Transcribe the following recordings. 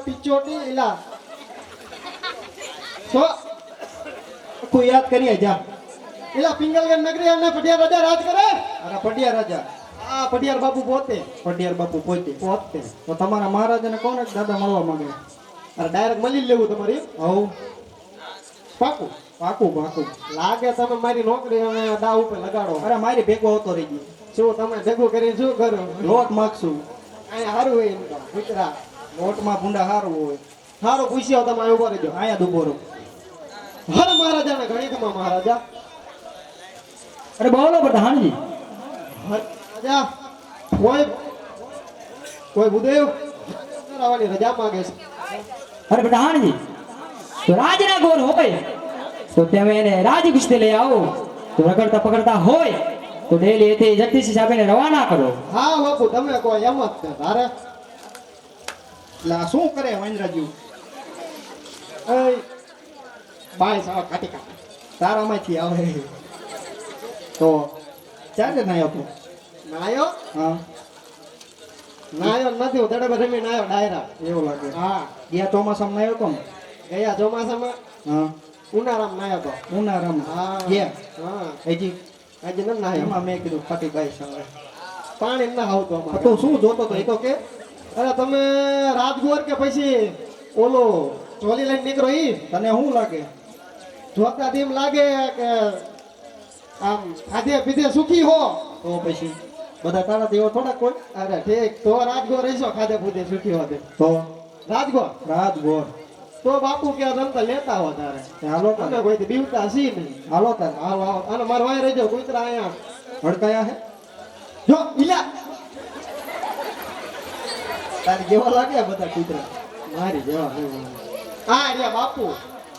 પિચોટી એલા તો કોઈ યાદ કરીએ જા એલા પિંગલગઢ નગરી અને પટિયાર રાજા રાજ કરે. અરે પટિયાર રાજા આ પટિયાર બાપુ પોતે તો તમારા મહારાજાને કોણ દાદા મળવા માંગે? અરે ડાયરેક્ટ મળી લેવું તમારી. હવ પાકું પાકું લાગે તમે મારી નોકરી અને દાવ ઉપર લગાડો. અરે મારી ભેગો હોતો રહી ગયો. શું તમે ભેગું કરીને શું કરો? લોટ માગશું અહીંયા સારું હોય એમ ગુજરાત લોટમાં ભૂંડા સારું હોય. સારું પૂછ્યો તમે અહીંયા ઉભો રહેજો. અહીંયા ઉભો રહો. હર મહારાજાને ગણિતમાં મહારાજા. અરે બોલો પ્રધાનજી. રાજા કોઈ ભૂદેવ આવવાની રજા માંગે છે. અરે પ્રધાનજી તો રાજના ગોર હોય તો તમે એને રાજ કુસ્તી લઈ આવો. તો રગડતા પકડતા હોય તો ડેલી એથી જગદીશ સાહેબને રવાના કરો. હા બાપુ તમે કોઈ એમ જ છે તારે. લા શું કરે વંજરાજુ? એ બાય સાવ કાટી કાટી તારામાંથી આવે તો ચાલે નાયો તો નાયો. હા નાયો નથી હું તડે રમી નાયો ડાયરા એવું લાગે. હા ગયા ચોમાસામાં નાયો તો ગયા ચોમાસામાં. હા ઉનાળામાં નાયો તો ઉનાળામાં. હા ગયા હા હજી નથી નાયો. એમાં મેં કીધું ફાટી બાઈ સામે પાણી ના આવતું અમારે. તો શું જોતો તો એ તો કે અરે તમે રાજગોર કે પછી ઓલો ચોલી લઈને નીકળો ઈ તને શું લાગે? જોતા એમ લાગે કે આમ ખાધે પીધે સુખી હો તો પછી બધા તારા દેવો થોડા કોઈ. અરે ઠીક તો રાજગોર રહીશો ખાધે પીધે સુખી હો તો રાજગોર તો બાપુ કે રમતા લેતા હો તારે. હાલો તમે કોઈ બીવતા સી નહીં. હાલો તારે હાલો આવો અને માર વાય રહેજો કુતરા અહીંયા હડકાયા હે જો ઈલા તારી જેવા લાગ્યા બધા કુતરા મારી જેવા. હા રે બાપુ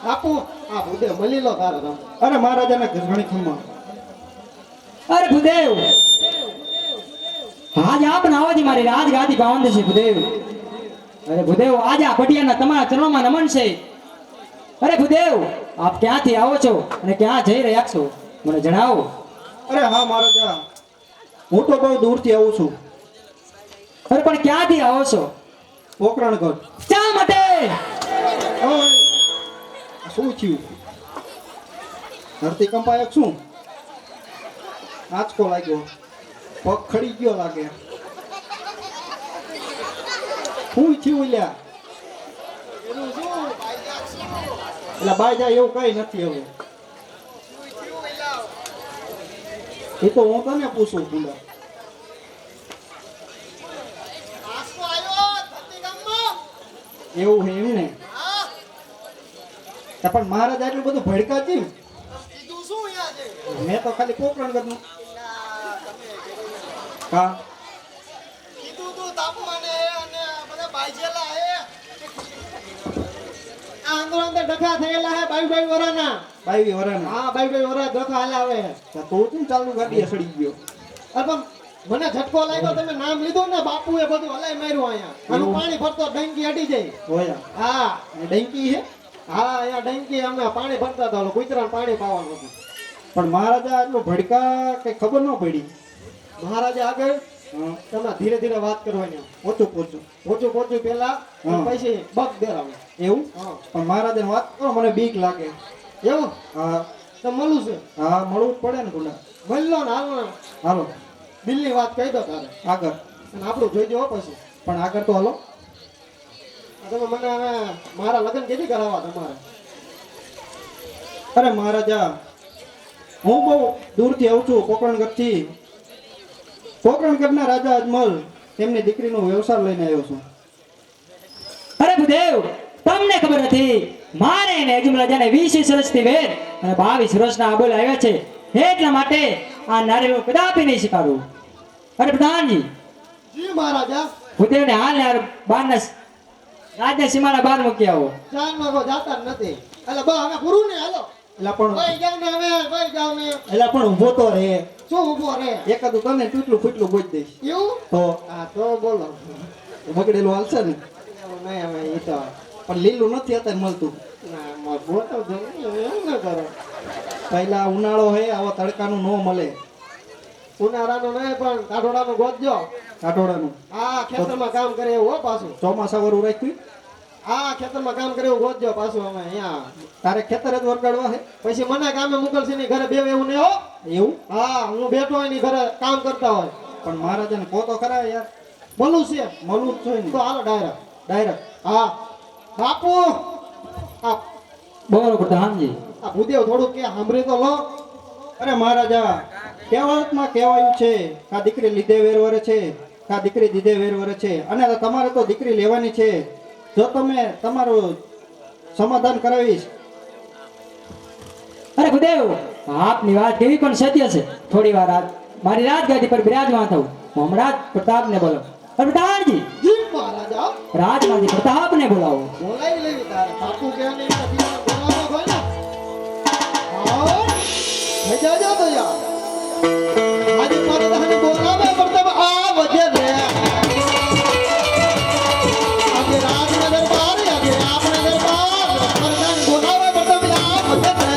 બાપુ આ ભૂદે મળી લો તારે રમ. અરે મહારાજાને ઘણી ખમ્મા. અરે ભૂદેવ આજ આપના આવાજી મારી રાજગાદી પાવન છે ભૂદેવ. અરે ભૂદેવ આજ આ પટિયાના તમારા ચરણોમાં નમન છે. અરે ભૂદેવ આપ ક્યાંથી આવો છો અને ક્યાં જઈ રહ્યા છો મને જણાવો. અરે હા મહારાજા હું તો બહુ દૂરથી આવું છું. અરે પણ ક્યાંથી આવો છો? પોકરણગઢ. શા માટે? શું થયું? ધરતી કંપાય શું? આંચકો લાગ્યો પગ ખડી ગયો લાગે. શું થયું લ્યા? એટલે બાય જાય એવું કઈ નથી હવે. એ તો હું તને પૂછું ભૂલા. એવું હે એમ ને? પણ મહારાજ એટલું બધું ભડકા છે. મેં તો ખાલી પોકરણગઢ નું કા કીધું તું તાપમાને અને બધા બાઈજેલા હે. આ અંદર ડખા થયેલા હે 22 વરાના. 22 વરાના? હા 22 વરા ડખા હાલાવે. તો તું ચાલુ ગાડી સડી ગયો. અરે મને ઝટકો લાગ્યો તમે નામ લીધું ને બાપુએ બધું હલાઈ માર્યું અહીંયા. આનું પાણી ભરતો ડંકી અડી જાય. હોયા હા ડંકી હે. હા અહીંયા ડંકી અમે પાણી ભરતા હતા કુતરાને પાણી પાવાનું હતું. પણ મહારાજા એટલું ભડકા કઈ ખબર ન પડી. મહારાજા આગળ તમે ધીરે ધીરે વાત કરવાની. ઓછું પેલા પછી બગ દેરાવે એવું. પણ મહારાજા વાત કરો મને બીક લાગે એવું. હા તો મળું છે. હા મળવું જ પડે ને ગુંડા. મળલો ને હાલો દિલની વાત કહી દો તારે આગળ અને આપણું જોઈજો પછી. પણ આગળ તો હાલો તમે મને હવે મારા લગ્ન કેદી કરાવવા તમારે? અરે મહારાજા હું બહુ દૂરથી આવું છું પોકરણગઢથી. પોકરણગઢના રાજા અજમલ તેમની દીકરીનો વ્યવસાય લઈને આવ્યો છું. અરે ભૂદેવ તમને ખબર નથી મારે એને અજમલ રાજાને 20 વર્ષથી વેર અને 22 વર્ષના આબોલ આવ્યા છે. એટલા માટે આ નારેલું કદાપી નહીં સ્વીકારું. અરે પ્રધાનજી જી મહારાજા ભૂદેવને હાલ યાર બારના રાજ્ય સીમાના બહાર મૂકી આવો. જાનમાં કો જાતા નથી. એટલે બા હવે પૂરું ને હાલો. એલા પણ ભાઈ જાવ ને હવે ભાઈ જાવ ને. એલા પણ ઊભો તો રહે. શું ઊભો રહે? એકાદું તને તૂટલું ફૂટલું બોજ દઈશ. એવું તો હા તો બોલો બગડેલું હાલશે ને? નહીં હવે એ તો પણ લીલું નથી અત્યારે મળતું. ના બોતો એમ ન કરો. પહેલા ઉનાળો હે આવા તડકાનું ન મળે. ઉનાળાનું નહીં પણ કાઢોડાનું ગોતજો. કાટોડાનું આ ખેતરમાં કામ કરે એવું હો પાછું. ચોમાસા વાળું રાખ્યું આ ખેતરમાં કામ કરે એવું ગોતજો પાછું અમે અહીંયા. તારે ખેતર જ વરગાડવા છે પછી મને કામે મોકલશે ની ઘરે બેવ એવું નહીં હો. એવું હા હું બેઠો હોય ની ઘરે કામ કરતા હોય. પણ મહારાજાને કહો તો ખરા યાર બોલું છે મળવું જ જોઈએ તો ને હાલો ડાયરેક્ટ. ડાયરેક્ટ હા બાપુ આ બોલો પ્રધાનજી. આ ભૂદેવ થોડુંક કે સાંભળી તો લો. અરે મહારાજા કહેવતમાં કહેવાયું છે કા દીકરી લીધે વેરવરે છે કા દીકરી દીધે વેરવરે છે અને તમારે તો દીકરી લેવાની છે જો તમે તમારું સમાધાન કરાવીશ અરે ભૂદેવ આપની વાત કેવી પણ સત્ય છે. થોડી વાર મારી રાજગાદી પર બિરાજમાન થવું. હું હમણાં જ પ્રતાપને બોલો. અરે પ્રધાનજી જી મહારાજા રાજમાંથી પ્રતાપને બોલાવો. બોલાવી લેવી તારે. બાપુ કે ને એના દીકરાને બોલાવવાનો હોય ને. હા મજા જા તો યાર. આજે મારે તને બોલાવે પડતા આ વજે રે. આજે રાજના દરબાર આજે આપણે દરબાર સરદાર બોલાવે પડતા આ વજે રે.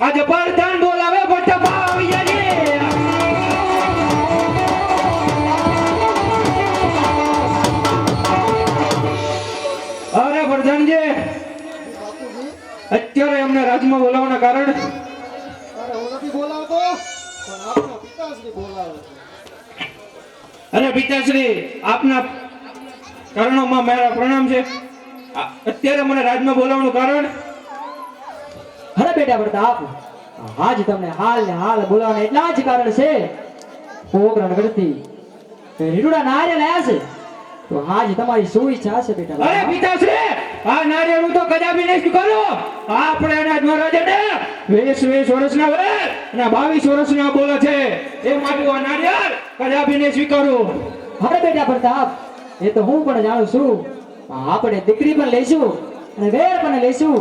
આજે પ્રધાન બોલાવે મોટા ભાવિયાજી. અરે પ્રધાનજી, બાપુજી અત્યારે અમને રાજમાં બોલાવવાના કારણ અરે હું નથી બોલાવતો પણ આપણા પિતાશ્રી બોલાવે છે. અરે પિતાશ્રી, આપના કારણોમાં મારા પ્રણામ છે. અત્યારે મને રાજમાં બોલાવવાનું કારણ અરે બેટા પ્રતાપ, આજ તમને હાલ ને હાલ બોલાવવાના એટલા જ કારણ છે. પોકરણ કરતી રીડુડા નારિયેળ લાયા છે, તો આજ તમારી શું ઈચ્છા છે બેટા અરે પ્રતાપ? પિતાશ્રી, આ નારિયેળ તો કદાપી નહીં સ્વીકારો. આપણે અનાજ મહારાજાને 20 વર્ષના હોય અને 22 વર્ષના બોલે છે, એ માટે આ નારિયેળ કદાપી નહીં સ્વીકારો. અરે બેટા પ્રતાપ, એ તો હું પણ જાણું છું. આપણે દીકરી પણ લઈશું અને વેર પણ લઈશું,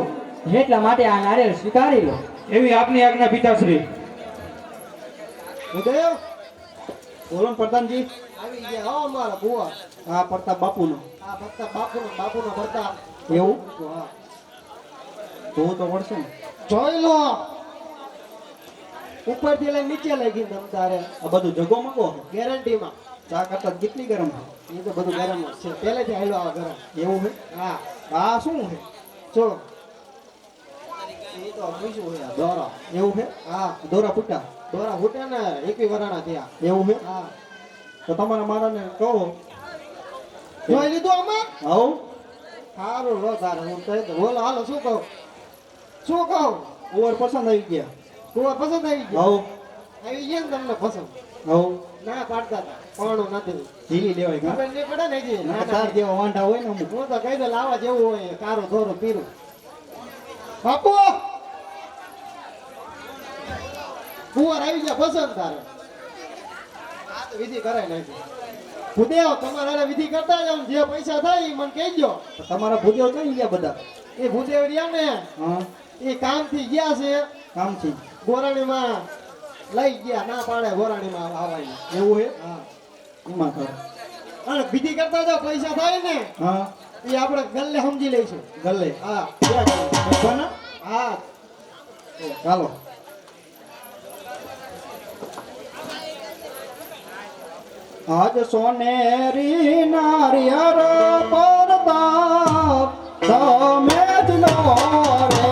એટલા માટે આ નારિયેળ સ્વીકારી લો. એવી આપની આજ્ઞા પિતાશ્રી. ભૂદેવ બોલો ને પ્રધાનજી. આવી ગયા હો અમારા બુઆ. હા, પ્રતાપ બાપુનો. આ ભક્તા બાપુનો ભરતા એવું હા જોવું તો પડશે ને. જોઈ લો ઉપરથી લઈને નીચે લઈ ગઈ તમ તારે આ બધું જગો મગો ગેરંટીમાં. ચા કરતા કેટલી ગરમ છે. એ તો બધું ગરમ જ છે પહેલેથી આવેલો આ ગરમ. એવું છે. હા આ શું છે. જો એ તો હમીશું હોય આ દોરા. એવું છે. હા દોરા ફૂટા. દોરા ફૂટે ને 21 વરાણા થયા. એવું છે. હા તો તમારા મારાને કહો. જોઈ લીધું આમાં આવું સારું લો તારે હું કહી દઉં. બોલો હાલો શું કહું ઓવર પસંદ આવી ગયા. કુવા પસંદ આવી ગયો આવું આવી ગયા ને તમને પસંદ આવું ના પાડતા હતા પણ નથી ઝીલી લેવાય ખબર કા. નહીં પડે ને હજી. ના, ના. તાર જેવા વાંઢા હોય ને અમુક. હું તો કહી દઉં લાવા જેવું હોય કારું ધોરું પીરું બાપુ કુંવર આવી ગયા પસંદ તારે આ તો વિધિ કરાય નાખી ભૂદેવ તમારે હારે વિધિ કરતા જાવ ને જે પૈસા થાય એ મને કહેજો. તો તમારા ભૂદેવ કઈ ગયા બધા. એ ભૂદેવ રહ્યા ને હા, એ કામથી ગયા છે કામથી. ગોરાણીમાં લઈ ગયા ના પાડે ગોરાણીમાં આવવાની. એવું છે. હા એમાં તો અને વિધિ કરતા જાવ પૈસા થાય ને હા એ આપણે ગલ્લે સમજી લઈશું. ગલ્લે હા બના. હા ચાલો. આજ સોનેરી નારિયેળ પરતાપ તમે જ લો રે.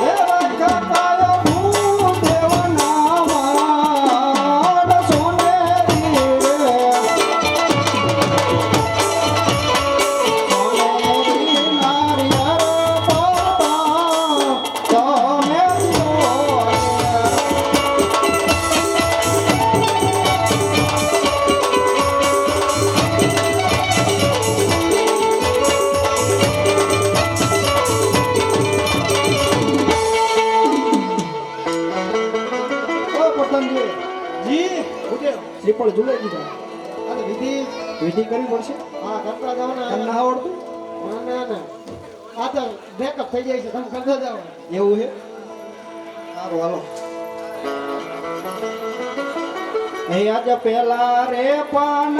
હે રાજકાય ભૂદેવના માન સોનેરી રે. સોનેરી નારિયેળ પરતાપ તમે જ લો રે. ઓ પતંગજી, જી ભૂદેવ શ્રીફળ ઝૂલાઈ દીધા. અને વિધિ વિધિ કરવી પડશે. હા કરતા જાવ ને તમને આવડતું ના ના આ તો બ્રેકઅપ થઈ જાય છે તમે કરતા જાવ એવું છે. સારું હાલો. હે આજ પેલા રે પાન